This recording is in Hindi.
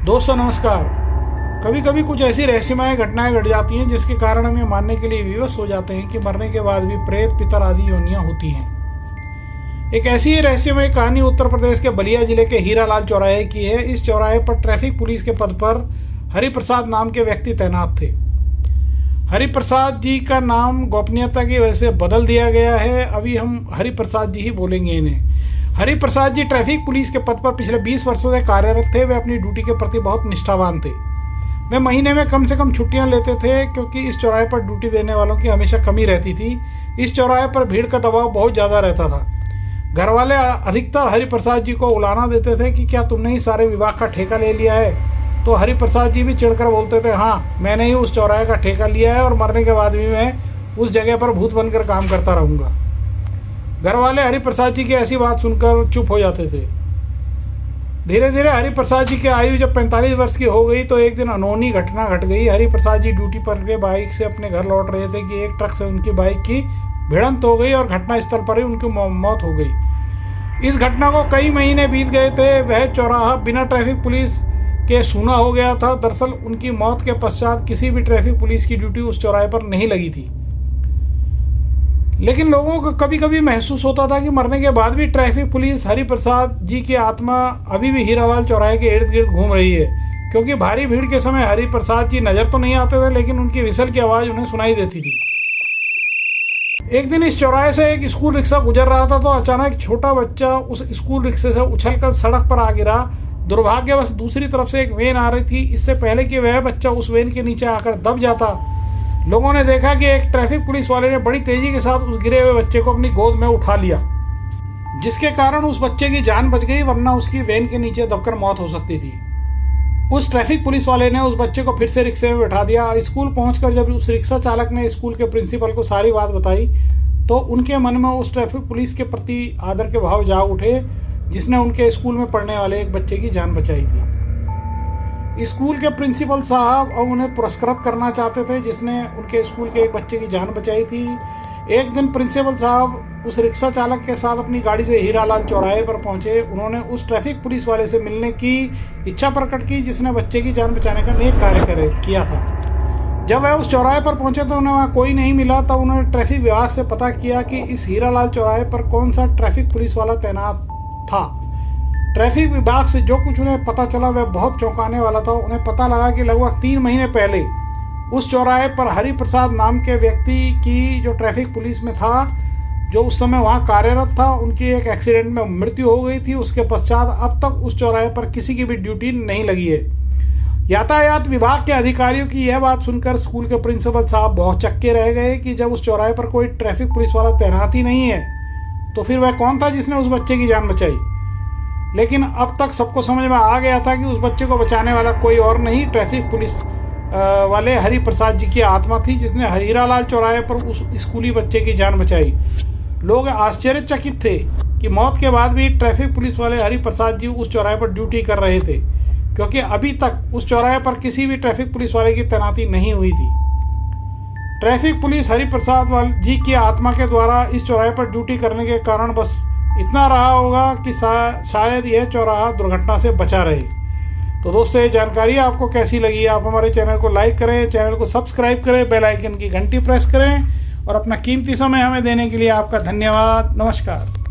दोस्तों नमस्कार। कभी कभी कुछ ऐसी रहस्यमय घटनाएं घट जाती हैं जिसके कारण हम ये मानने के लिए विवश हो जाते हैं कि मरने के बाद भी प्रेत पितर आदि योनियां होती हैं। एक ऐसी ही रहस्यमय कहानी उत्तर प्रदेश के बलिया जिले के हीरालाल चौराहे की है। इस चौराहे पर ट्रैफिक पुलिस के पद पर हरिप्रसाद नाम के व्यक्ति तैनात थे। हरिप्रसाद जी का नाम गोपनीयता की वजह से बदल दिया गया है। अभी हम हरिप्रसाद जी ही बोलेंगे इन्हें। हरिप्रसाद जी ट्रैफिक पुलिस के पद पर पिछले 20 वर्षों से कार्यरत थे। वे अपनी ड्यूटी के प्रति बहुत निष्ठावान थे। वे महीने में कम से कम छुट्टियां लेते थे क्योंकि इस चौराहे पर ड्यूटी देने वालों की हमेशा कमी रहती थी। इस चौराहे पर भीड़ का दबाव बहुत ज़्यादा रहता था। घर वाले अधिकतर हरिप्रसाद जी को उलाना देते थे कि क्या तुमने ही सारे विभाग का ठेका ले लिया है। तो हरिप्रसाद जी भी चिढ़कर बोलते थे, हाँ मैंने ही उस चौराहे का ठेका लिया है और मरने के बाद भी मैं उस जगह पर भूत बनकर काम करता रहूँगा। घर वाले हरिप्रसाद जी की ऐसी बात सुनकर चुप हो जाते थे। धीरे धीरे हरिप्रसाद जी की आयु जब 45 वर्ष की हो गई तो एक दिन अनहोनी घटना घट गई। हरिप्रसाद जी ड्यूटी पर के बाइक से अपने घर लौट रहे थे कि एक ट्रक से उनकी बाइक की भिड़ंत हो गई और घटनास्थल पर ही उनकी मौत हो गई। इस घटना को कई महीने बीत गए थे। वह चौराहा बिना ट्रैफिक पुलिस के सूना हो गया था। दरअसल उनकी मौत के पश्चात किसी भी ट्रैफिक पुलिस की ड्यूटी उस चौराहे पर नहीं लगी थी। लेकिन लोगों को कभी कभी महसूस होता था कि मरने के बाद भी ट्रैफिक पुलिस हरिप्रसाद जी की आत्मा अभी भी हीरालाल चौराहे के इर्द गिर्द घूम रही है। क्योंकि भारी भीड़ के समय हरिप्रसाद जी नजर तो नहीं आते थे, लेकिन उनकी विसल की आवाज उन्हें सुनाई देती थी। एक दिन इस चौराहे से एक स्कूल रिक्शा गुजर रहा था तो अचानक एक छोटा बच्चा उस स्कूल रिक्शे से उछलकर सड़क पर आ गिरा। दुर्भाग्यवश दूसरी तरफ से एक वैन आ रही थी। इससे पहले कि वह बच्चा उस वैन के नीचे आकर दब जाता, लोगों ने देखा कि एक ट्रैफिक पुलिस वाले ने बड़ी तेजी के साथ उस गिरे हुए बच्चे को अपनी गोद में उठा लिया, जिसके कारण उस बच्चे की जान बच गई, वरना उसकी वैन के नीचे दबकर मौत हो सकती थी। उस ट्रैफिक पुलिस वाले ने उस बच्चे को फिर से रिक्शे में बैठा दिया। स्कूल पहुंचकर जब उस रिक्शा चालक ने स्कूल के प्रिंसिपल को सारी बात बताई तो उनके मन में उस ट्रैफिक पुलिस के प्रति आदर के भाव जाग उठे जिसने उनके स्कूल में पढ़ने वाले एक बच्चे की जान बचाई थी। स्कूल के प्रिंसिपल साहब अब उन्हें पुरस्कृत करना चाहते थे जिसने उनके स्कूल के एक बच्चे की जान बचाई थी। एक दिन प्रिंसिपल साहब उस रिक्शा चालक के साथ अपनी गाड़ी से हीरालाल चौराहे पर पहुंचे। उन्होंने उस ट्रैफिक पुलिस वाले से मिलने की इच्छा प्रकट की जिसने बच्चे की जान बचाने का नेक कार्य किया था। जब वह उस चौराहे पर पहुंचे तो उन्हें वहाँ कोई नहीं मिला। तब उन्होंने ट्रैफिक विभाग से पता किया कि इस हीरालाल चौराहे पर कौन सा ट्रैफिक पुलिस वाला तैनात था। ट्रैफिक विभाग से जो कुछ उन्हें पता चला वह बहुत चौंकाने वाला था। उन्हें पता लगा कि लगभग 3 महीने पहले उस चौराहे पर हरिप्रसाद नाम के व्यक्ति की जो ट्रैफिक पुलिस में था, जो उस समय वहां कार्यरत था, उनकी एक एक्सीडेंट में मृत्यु हो गई थी। उसके पश्चात अब तक उस चौराहे पर किसी की भी ड्यूटी नहीं लगी है। यातायात विभाग के अधिकारियों की यह बात सुनकर स्कूल के प्रिंसिपल साहब बहुत चक्के रह गए कि जब उस चौराहे पर कोई ट्रैफिक पुलिस वाला तैनात ही नहीं है तो फिर वह कौन था जिसने उस बच्चे की जान बचाई। लेकिन अब तक सबको समझ में आ गया था कि उस बच्चे को बचाने वाला कोई और नहीं, ट्रैफिक पुलिस वाले हरिप्रसाद जी की आत्मा थी जिसने हीरालाल चौराहे पर उस स्कूली बच्चे की जान बचाई। लोग आश्चर्यचकित थे कि मौत के बाद भी ट्रैफिक पुलिस वाले हरिप्रसाद जी उस चौराहे पर ड्यूटी कर रहे थे, क्योंकि अभी तक उस चौराहे पर किसी भी ट्रैफिक पुलिस वाले की तैनाती नहीं हुई थी। ट्रैफिक पुलिस हरिप्रसाद जी की आत्मा के द्वारा इस चौराहे पर ड्यूटी करने के कारण बस इतना रहा होगा कि शायद यह चौराहा दुर्घटना से बचा रहे। तो दोस्तों ये जानकारी आपको कैसी लगी? आप हमारे चैनल को लाइक करें, चैनल को सब्सक्राइब करें, बेल आइकन की घंटी प्रेस करें और अपना कीमती समय हमें देने के लिए आपका धन्यवाद। नमस्कार।